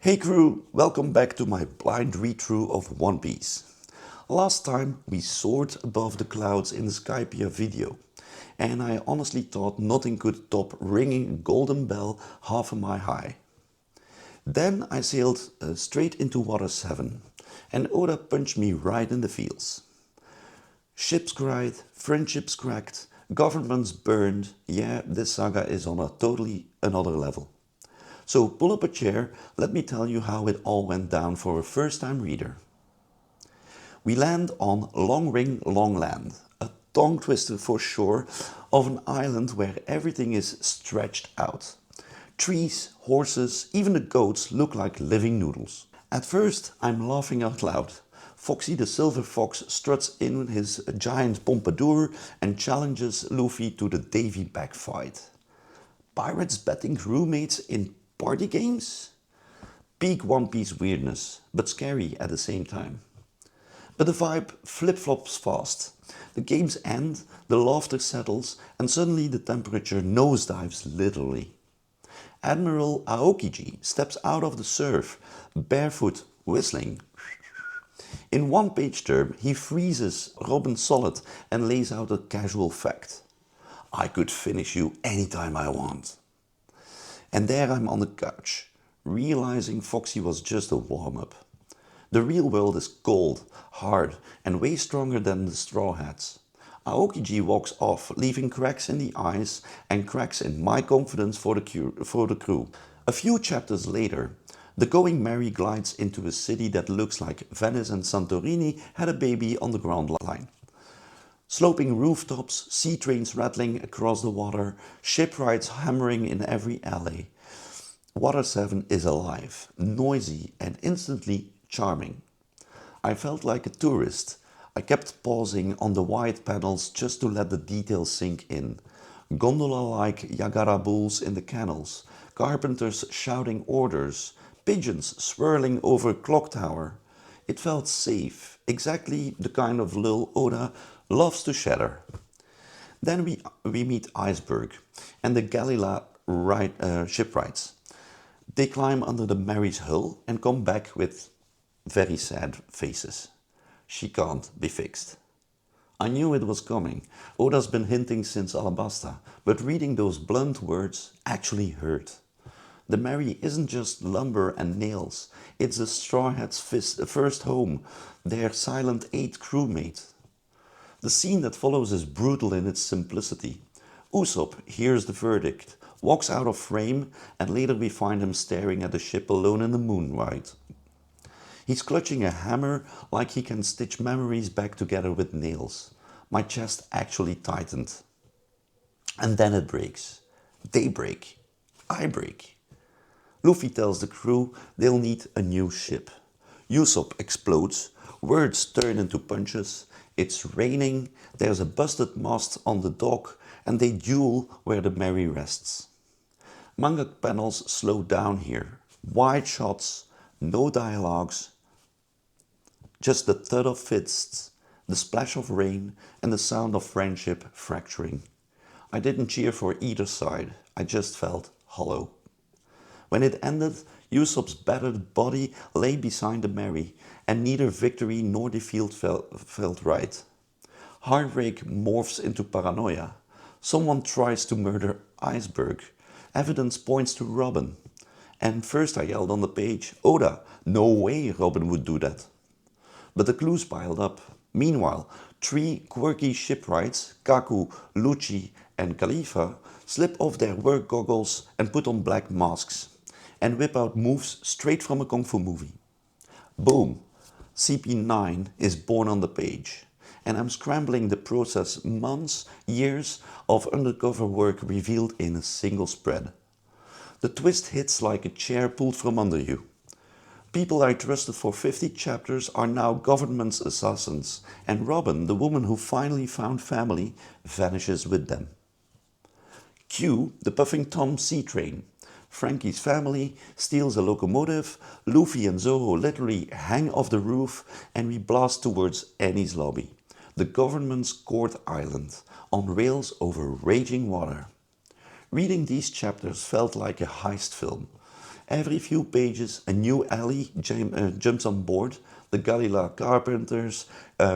Hey crew, welcome back to my blind read-through of One Piece. Last time we soared above the clouds in the Skypiea video, and I honestly thought nothing could top ringing a golden bell half a mile high. Then I sailed straight into Water 7, and Oda punched me right in the feels. Ships cried, friendships cracked, governments burned. Yeah, this saga is on a totally another level. So pull up a chair, let me tell you how it all went down for a first-time reader. We land on Long Ring Long Land, a tongue twister for sure of an island where everything is stretched out. Trees, horses, even the goats look like living noodles. At first I'm laughing out loud. Foxy the Silver Fox struts in his giant pompadour and challenges Luffy to the Davy Back fight. Pirates betting crewmates in party games? Peak One Piece weirdness, but scary at the same time. But the vibe flip-flops fast. The games end, the laughter settles, and suddenly the temperature nosedives literally. Admiral Aokiji steps out of the surf, barefoot, whistling. In one page term, he freezes Robin solid and lays out a casual fact. I could finish you anytime I want. And there I'm on the couch, realizing Foxy was just a warm-up. The real world is cold, hard, and way stronger than the Straw Hats. Aokiji walks off, leaving cracks in the ice and cracks in my confidence for the crew. A few chapters later, the Going Merry glides into a city that looks like Venice and Santorini had a baby on the ground line. Sloping rooftops, sea trains rattling across the water, shipwrights hammering in every alley. Water 7 is alive, noisy and instantly charming. I felt like a tourist. I kept pausing on the wide panels just to let the details sink in. Gondola-like Yagara bulls in the canals, carpenters shouting orders, pigeons swirling over a clock tower. It felt safe, exactly the kind of lull Oda loves to shatter. Then we meet Iceberg and the Galila shipwrights. They climb under the Mary's hull and come back with very sad faces. She can't be fixed. I knew it was coming. Oda's been hinting since Alabasta, but reading those blunt words actually hurt. The Mary isn't just lumber and nails, it's the Straw Hats' first home, their silent eighth crewmate. The scene that follows is brutal in its simplicity. Usopp hears the verdict, walks out of frame, and later we find him staring at the ship alone in the moonlight. He's clutching a hammer like he can stitch memories back together with nails. My chest actually tightened. And then it breaks. They break. I break. Luffy tells the crew they'll need a new ship. Usopp explodes, words turn into punches, it's raining, there's a busted mast on the dock, and they duel where the Mary rests. Manga panels slow down here. Wide shots, no dialogues, just the thud of fists, the splash of rain, and the sound of friendship fracturing. I didn't cheer for either side, I just felt hollow. When it ended, Usopp's battered body lay beside the Mary, and neither victory nor defeat felt right. Heartbreak morphs into paranoia. Someone tries to murder Iceberg. Evidence points to Robin. And first I yelled on the page, Oda, no way Robin would do that. But the clues piled up. Meanwhile, three quirky shipwrights, Kaku, Lucci and Khalifa, slip off their work goggles and put on black masks, and whip out moves straight from a kung fu movie. Boom! CP9 is born on the page, and I'm scrambling to process months, years of undercover work revealed in a single spread. The twist hits like a chair pulled from under you. People I trusted for 50 chapters are now government's assassins, and Robin, the woman who finally found family, vanishes with them. Cue the Puffing Tom sea train. Franky's family steals a locomotive, Luffy and Zoro literally hang off the roof, and we blast towards Enies Lobby, the government's court island, on rails over raging water. Reading these chapters felt like a heist film, Every few pages, a new ally jumps on board. The Galila Carpenters,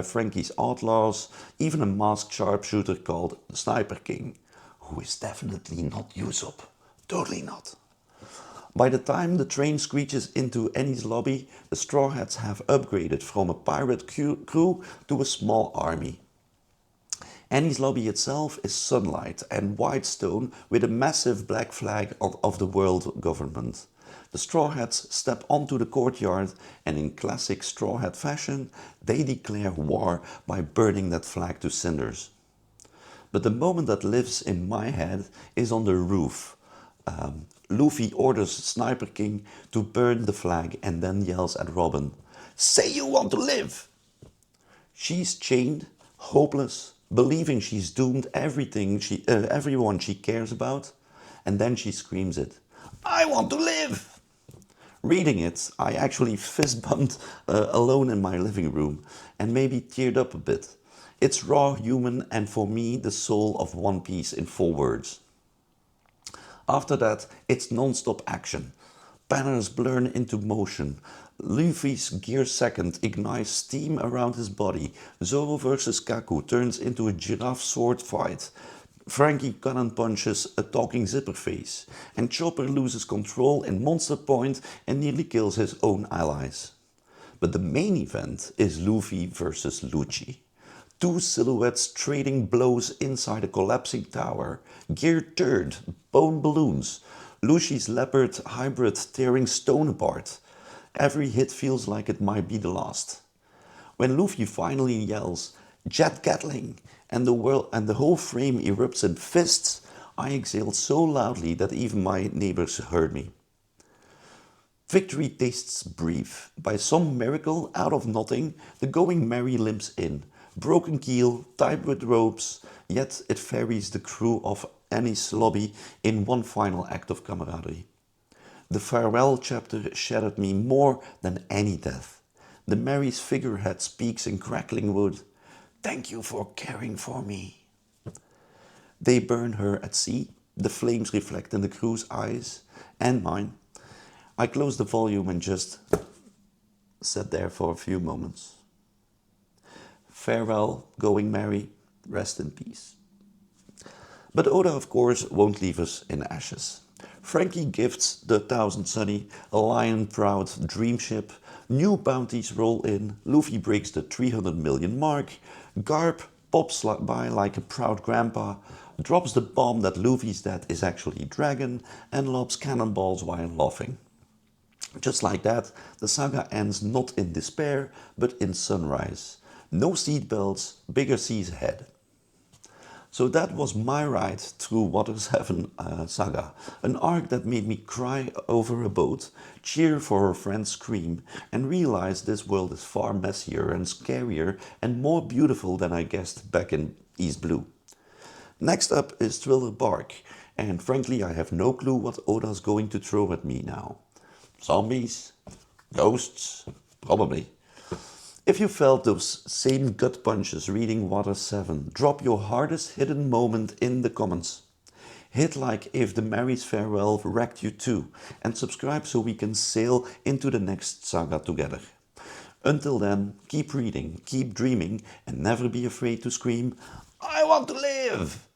Franky's Outlaws, even a masked sharpshooter called the Sniper King, who is definitely not Usopp. Totally not. By the time the train screeches into Enies Lobby, the Straw Hats have upgraded from a pirate crew to a small army. Enies Lobby itself is sunlight and white stone with a massive black flag of the world government. The Straw Hats step onto the courtyard and in classic Straw Hat fashion, they declare war by burning that flag to cinders. But the moment that lives in my head is on the roof. Luffy orders Sniper King to burn the flag and then yells at Robin, "Say you want to live!" She's chained, hopeless, believing she's doomed everyone she cares about, and then she screams it, "I want to live!" Reading it, I actually fist bumped alone in my living room and maybe teared up a bit. It's raw, human, and for me, the soul of One Piece in 4 words. After that, it's non-stop action. Banners blur into motion. Luffy's Gear Second ignites steam around his body. Zoro vs Kaku turns into a giraffe sword fight. Franky cannon punches a talking zipper face, and Chopper loses control in Monster Point and nearly kills his own allies. But the main event is Luffy versus Lucci. 2 silhouettes trading blows inside a collapsing tower. Gear Third, bone balloons. Lucci's leopard hybrid tearing stone apart. Every hit feels like it might be the last. When Luffy finally yells, "Jet Gatling!" and the whole frame erupts in fists, I exhaled so loudly that even my neighbors heard me. Victory tastes brief. By some miracle, out of nothing, the Going Merry limps in. Broken keel, tied with ropes, yet it ferries the crew of Enies Lobby in one final act of camaraderie. The farewell chapter shattered me more than any death. The Mary's figurehead speaks in crackling wood. "Thank you for caring for me." They burn her at sea. The flames reflect in the crew's eyes and mine. I closed the volume and just sat there for a few moments. Farewell, Going Merry, rest in peace. But Oda, of course, won't leave us in ashes. Franky gifts the Thousand Sunny a lion-proud dream ship. New bounties roll in. Luffy breaks the 300 million mark. Garp pops by like a proud grandpa, drops the bomb that Luffy's dad is actually Dragon, and lobs cannonballs while laughing. Just like that, the saga ends not in despair, but in sunrise. No seatbelts, bigger seas ahead. So that was my ride through Water 7 Saga, an arc that made me cry over a boat, cheer for a friend scream, and realize this world is far messier and scarier and more beautiful than I guessed back in East Blue. Next up is Thriller Bark, and frankly I have no clue what Oda's going to throw at me now. Zombies? Ghosts? Probably. If you felt those same gut punches reading Water 7, drop your hardest hidden moment in the comments. Hit like if the Mary's farewell wrecked you too, and subscribe so we can sail into the next saga together. Until then, keep reading, keep dreaming, and never be afraid to scream, "I want to live!"